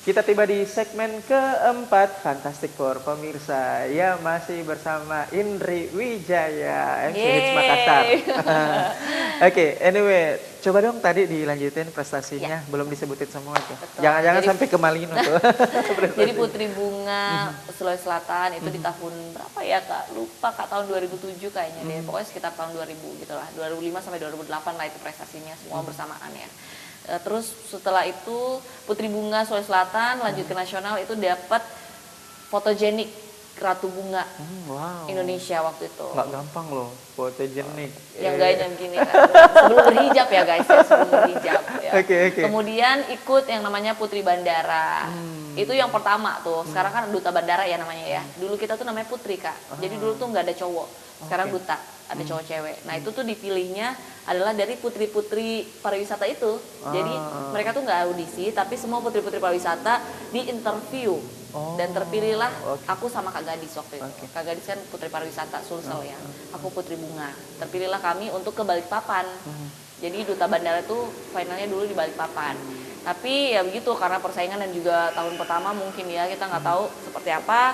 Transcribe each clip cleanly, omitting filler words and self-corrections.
Kita tiba di segmen keempat Fantastic Four pemirsa. Ya masih bersama Indri Wijaya, MC Hits Makassar. Oke, anyway, coba dong tadi dilanjutin prestasinya, belum disebutin semua tuh. Jangan-jangan sampai kemalingan tuh. Jadi Putri Bunga Sulawesi Selatan itu di tahun berapa ya Kak? Lupa Kak, tahun 2007 kayaknya deh. Pokoknya sekitar tahun 2000 gitu lah. 2005 sampai 2008 lah itu prestasinya semua bersamaan ya. Terus setelah itu Putri Bunga Sulawesi Selatan lanjut ke nasional itu dapat fotogenik Ratu Bunga Indonesia waktu itu. Nggak gampang loh fotogenik. Yang gayanya begini kan. Sebelum berhijab ya guys ya, sebelum berhijab ya. Okay. Kemudian ikut yang namanya Putri Bandara. Itu yang pertama tuh. Sekarang kan duta bandara ya namanya ya. Dulu kita tuh namanya Putri Kak. Jadi dulu tuh nggak ada cowok. Sekarang duta, ada cowok cewek. Nah itu tuh dipilihnya adalah dari putri-putri pariwisata itu. Jadi mereka tuh nggak audisi, tapi semua putri-putri pariwisata di interview. Dan terpilihlah aku sama Kak Gadis waktu itu. Kak Gadis kan putri pariwisata Sulsel ya. Aku Putri Bunga. Terpilihlah kami untuk ke Balikpapan. Jadi duta bandara itu finalnya dulu di Balikpapan. Tapi ya begitu karena persaingan dan juga tahun pertama mungkin ya kita nggak tahu seperti apa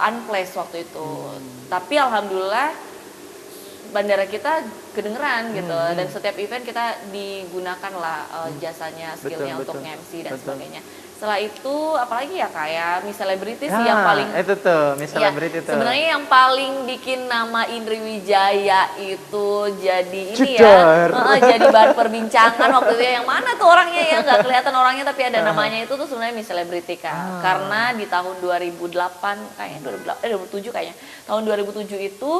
unplaced waktu itu. Tapi alhamdulillah bandara kita kedengeran gitu dan setiap event kita digunakan lah jasanya, skillnya untuk MC dan sebagainya. Setelah itu apalagi ya kayak Miss Celebrity sih yang paling itu tuh Miss Celebrity tuh. Sebenarnya yang paling bikin nama Indri Wijaya itu jadi ini jadi bahan perbincangan waktu itu yang mana tuh orangnya ya nggak kelihatan orangnya tapi ada namanya itu tuh sebenarnya Miss Celebrity Kak. Karena di tahun 2008 kayaknya 2007 kayaknya. Tahun 2007 itu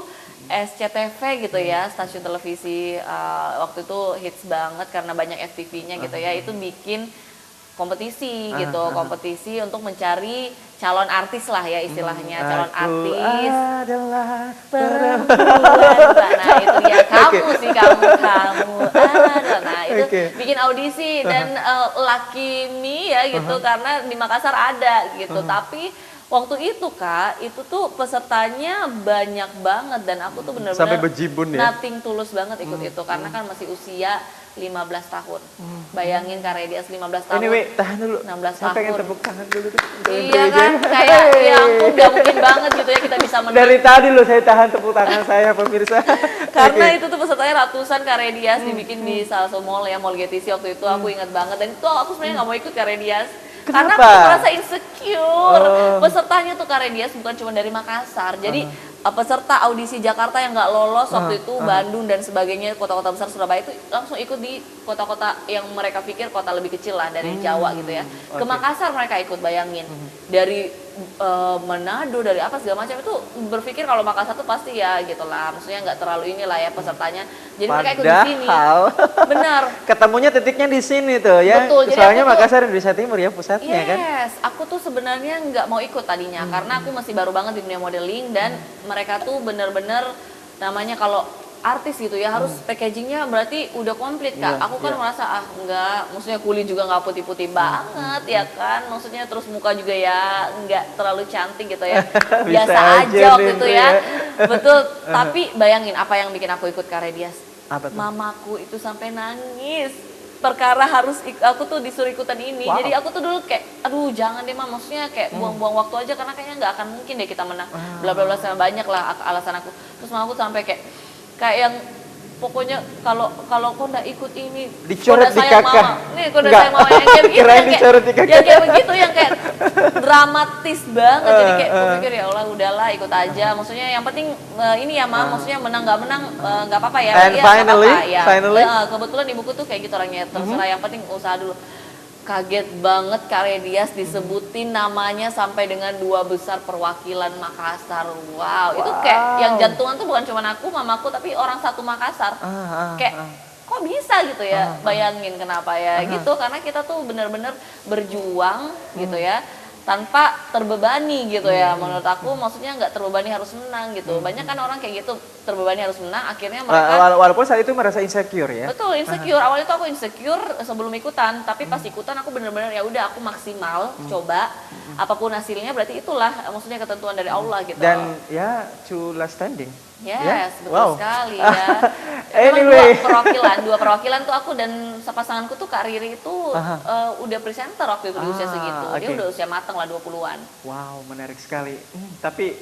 SCTV gitu ya, stasiun televisi waktu itu hits banget karena banyak FTV-nya gitu ya. Itu bikin kompetisi gitu, kompetisi untuk mencari calon artis lah ya istilahnya, calon artis adalah perempuan. Nah itu dia kamu sih kamu adalah. Nah itu bikin audisi dan Lucky Me ya gitu karena di Makassar ada gitu. Tapi waktu itu Kak, itu tuh pesertanya banyak banget dan aku tuh bener-bener sampai berjibun ya. Nothing tulus banget ikut itu karena kan masih usia 15 tahun. Bayangin Kak Redias 15 tahun. Anyway, tahan dulu. 16 Saya pengen tahun. tepuk tangan dulu tuh. Iya kan, kayak ya ampun gak mungkin banget gitu ya kita bisa menang. Dari tadi loh saya tahan tepuk tangan saya pemirsa. Karena itu tuh pesertanya ratusan Kak Redias dibikin di salah satu mall ya, Mall GTC waktu itu aku ingat banget dan itu aku sebenarnya gak mau ikut Kak Redias. Karena aku merasa insecure. Pesertanya tuh Kak Redias bukan cuma dari Makassar. Jadi peserta audisi Jakarta yang nggak lolos waktu itu Bandung dan sebagainya, kota-kota besar Surabaya itu langsung ikut di kota-kota yang mereka pikir kota lebih kecil lah dari Jawa gitu ya. Ke Makassar mereka ikut, bayangin. Dari Manado, dari apa segala macam itu berpikir kalau Makassar tuh pasti ya gitulah. Maksudnya nggak terlalu inilah ya pesertanya. Jadi mereka ikut di sini. Benar. Ketemunya titiknya di sini tuh ya. Betul, soalnya Makassar Indonesia Timur ya pusatnya kan. Yes, aku tuh sebenarnya nggak mau ikut tadinya karena aku masih baru banget di dunia modeling dan mereka tuh bener-bener namanya kalau artis gitu ya harus packagingnya berarti udah komplit Kak. Aku kan merasa enggak, maksudnya kulit juga nggak putih-putih banget ya kan. Maksudnya terus muka juga ya nggak terlalu cantik gitu ya. Biasa aja waktu itu ya. Betul, tapi bayangin apa yang bikin aku ikut Kak Redias. Mamaku itu sampai nangis. Perkara harus aku tuh disuruh ikutan ini. Jadi aku tuh dulu kayak aduh jangan deh Mama, maksudnya kayak buang-buang waktu aja karena kayaknya nggak akan mungkin deh kita menang. Bla bla bla sama banyak lah alasan aku. Terus mamaku sampai kayak yang pokoknya kalau kau nggak ikut ini dicoret di kakak. Nih kau saya mau yang kayak begitu yang kayak begitu yang kayak dramatis banget. Jadi kayak aku pikir ya Allah udahlah ikut aja. Maksudnya yang penting ini ya Mam, maksudnya menang nggak menang nggak apa-apa ya. And finally, kebetulan ibuku tuh kayak gitu orangnya, terserah yang penting usaha dulu. Kaget banget Kak Redias disebutin namanya sampai dengan 2 besar perwakilan Makassar. Wow. Itu kayak yang jantungan tuh bukan cuma aku, mamaku, tapi orang satu Makassar. Kayak kok bisa gitu ya, bayangin kenapa ya gitu, karena kita tuh bener-bener berjuang gitu ya tanpa terbebani gitu ya. Menurut aku maksudnya nggak terbebani harus menang gitu. Banyak kan orang kayak gitu terbebani harus menang, akhirnya mereka walaupun saat itu merasa insecure ya. Betul, insecure. Awalnya tuh aku insecure sebelum ikutan, tapi pas ikutan aku bener-bener ya udah aku maksimal coba apapun hasilnya berarti itulah maksudnya ketentuan dari Allah gitu. Dan ya to last standing. Yes, betul Wow. sekali ya. Anyway. Memang dua perwakilan tuh aku dan pasanganku tuh Kak Riri itu Aha. udah presenter waktu itu di usia segitu. Dia oke. udah usia matang lah 20-an. Wow, menarik sekali. Tapi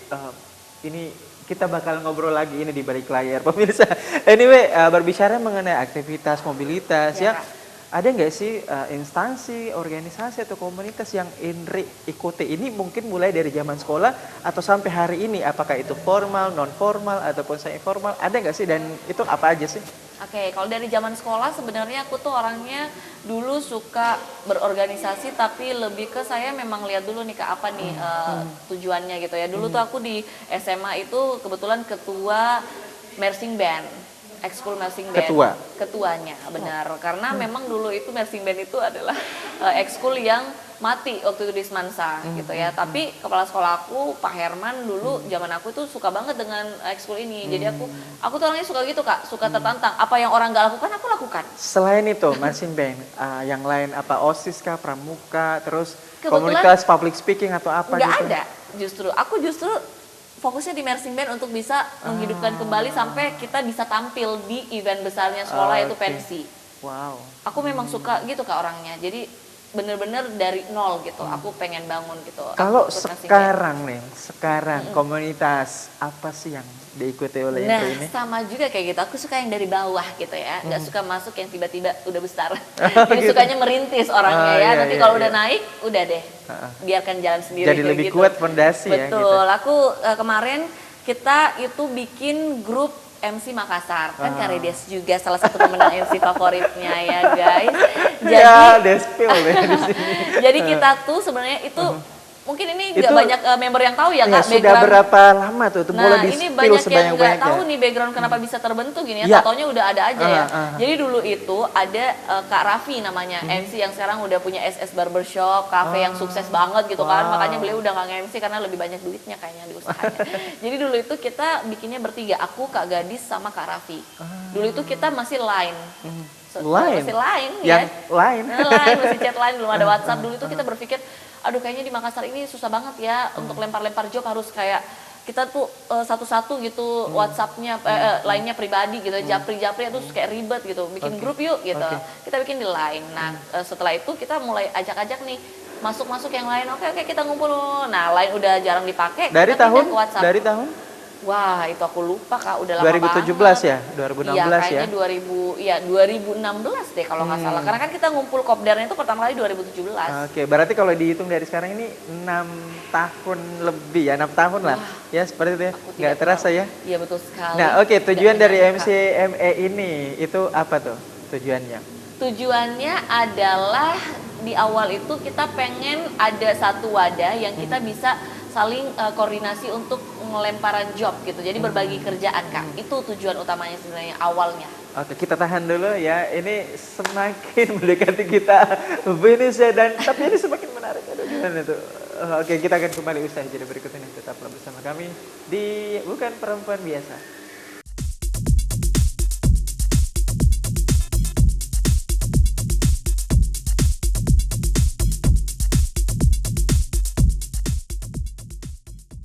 ini kita bakal ngobrol lagi ini di balik layar, pemirsa. Anyway, berbicara mengenai aktivitas mobilitas Ya, ya, Kak. ada nggak sih instansi, organisasi atau komunitas yang Indri ikuti ini mungkin mulai dari zaman sekolah atau sampai hari ini? Apakah itu formal, non formal ataupun semi formal? Ada nggak sih dan itu apa aja sih? Oke, kalau dari zaman sekolah sebenarnya aku tuh orangnya dulu suka berorganisasi tapi lebih ke saya memang lihat dulu nih Kak apa nih tujuannya gitu ya. Dulu tuh aku di SMA itu kebetulan ketua marching band. Ekskul marching band. Ketuanya, benar. Karena memang dulu itu marching band itu adalah ekskul yang mati waktu itu di Semansa gitu ya. Tapi kepala sekolah aku Pak Herman dulu zaman aku itu suka banget dengan ekskul ini. Jadi aku tuh orangnya suka gitu Kak, suka tertantang. Apa yang orang gak lakukan aku lakukan. Selain itu marching band, yang lain apa OSIS kah, pramuka, terus Kebetulan komunitas public speaking atau apa nggak gitu? ada justru. Aku justru fokusnya di marching band untuk bisa menghidupkan kembali sampai kita bisa tampil di event besarnya sekolah yaitu Oke. pensi. Wow. Aku memang suka gitu Kak orangnya. Jadi bener-bener dari nol gitu. Aku pengen bangun gitu. Kalau Aku ikut marching band. sekarang komunitas apa sih yang diikuti oleh Nah, Indri ini? sama juga kayak gitu. Aku suka yang dari bawah gitu ya. Nggak suka masuk yang tiba-tiba udah besar. Jadi Gitu. sukanya merintis orangnya ya. Iya, Nanti iya, kalau iya. udah naik, udah deh. Biarkan jalan sendiri. Jadi kayak lebih gitu. kuat fondasi ya. Betul. Gitu. Aku kemarin kita itu bikin grup MC Makassar. Kan Kak Redes juga salah satu pemenang MC favoritnya ya guys. Jadi Ya, despil deh di sini. jadi kita tuh sebenarnya itu mungkin ini nggak Itu- banyak member yang tahu ya Ya, Kak sudah background. berapa lama tuh? Itu boleh Nah, di ini spill banyak yang nggak sebanyak-banyaknya. tahu nih background kenapa bisa terbentuk gini ya. Iya. Taunya udah ada aja ya. Aha. Jadi dulu itu ada Kak Raffi namanya, MC yang sekarang udah punya SS Barbershop, cafe yang sukses banget gitu kan. Wow. Makanya beliau udah nggak nge-MC karena lebih banyak duitnya kayaknya di usahanya. Jadi dulu itu kita bikinnya bertiga, aku, Kak Gadis sama Kak Raffi. Dulu itu kita masih line. Line? Masih line Yang ya. lain. Lain masih chat lain belum ada WhatsApp. Dulu itu kita berpikir aduh kayaknya di Makassar ini susah banget ya untuk lempar-lempar job, harus kayak kita tuh satu-satu gitu WhatsAppnya lainnya pribadi gitu, japri-japri itu kayak ribet gitu, bikin grup yuk gitu. Kita bikin di line. Nah setelah itu kita mulai ajak-ajak nih masuk-masuk yang lain. Oke kita ngumpul. Nah line udah jarang dipakai. Dari kita pindah tahun? ke WhatsApp. Dari tahun? Wah itu aku lupa Kak, udah lama 2017 banget. ya? 2016 Iya, ya? kayaknya 2016 deh kalau nggak salah. Karena kan kita ngumpul kopdarnya itu pertama kali 2017. Oke, berarti kalau dihitung dari sekarang ini 6 tahun lebih ya, 6 tahun lah. Ya, seperti itu ya. Aku Nggak tidak terasa tahu. ya. Iya betul sekali. Nah, oke, tujuan Tidak dari menyangka. MCME ini itu apa tuh tujuannya? Tujuannya adalah di awal itu kita pengen ada satu wadah yang kita bisa saling koordinasi untuk ngelemparan job gitu. Jadi berbagi kerjaan Kak. Itu tujuan utamanya sebenarnya awalnya. Oke, kita tahan dulu ya. Ini semakin mendekati kita finish ya, dan tapi ini semakin menarik. Aduh, gimana tuh? Oke, kita akan kembali usai jeda berikut ini. Tetaplah bersama kami di Bukan Perempuan Biasa.